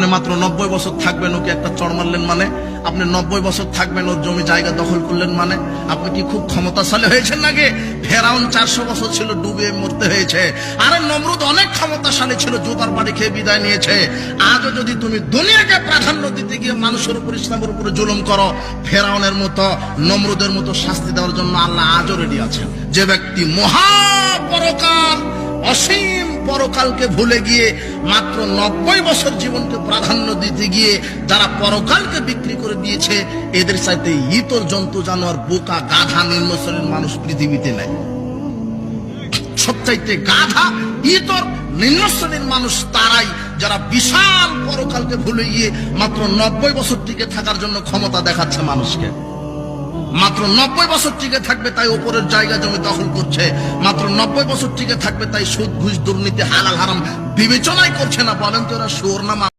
আপনি মাত্র 90 বছর থাকবেন, ওকে একটা চড় মারলেন মানে? আপনি 90 বছর থাকবেন, ওর জমি জায়গা দখল করলেন মানে? আপনি কি খুব ক্ষমতাশালী হয়েছেন নাকি? ফেরাউন 400 বছর ছিল, ডুবে মরতে হয়েছে। আরে নমরুদ অনেক ক্ষমতাশালী ছিল, জুতার বাড়ি খেয়ে বিদায় নিয়েছে। আজও যদি তুমি দুনিয়াকে প্রাধান্য দিতে গিয়ে মানুষের উপর, ইসলামের উপরে জুলুম করো, ফেরাউনের মতো, নমরুদের মতো শাস্তি দেওয়ার জন্য আল্লাহ আজও রেডি আছেন। যে ব্যক্তি মহাপরকাল, অসীম পরকালকে ভুলে গিয়ে মাত্র 90 বছর জীবনকে প্রাধান্য দিতে গিয়ে যারা পরকালকে বিক্রি করে দিয়েছে, এদের চাইতে ইতর জন্তু জানোয়ার, বোকা, গাধা, নিম্ন শ্রেণীর মানুষ পৃথিবীতে নেই। সবচাইতে গাধা, ইতর, নিম্ন শ্রেণীর মানুষ তারাই যারা বিশাল পরকালকে ভুলে গিয়ে মাত্র 90 বছর টিকে থাকার জন্য ক্ষমতা দেখাচ্ছে মানুষকে। মাত্র 90 বছর টিকে থাকবে তাই উপরের জায়গা জমি দখল করছে, মাত্র 90 বছর টিকে থাকবে তাই সুদ ঘুষ দুর্নীতি হালাল হারাম বিবেচনাই করছে না। বলেন তো এরা শুয়োর না মানুষ?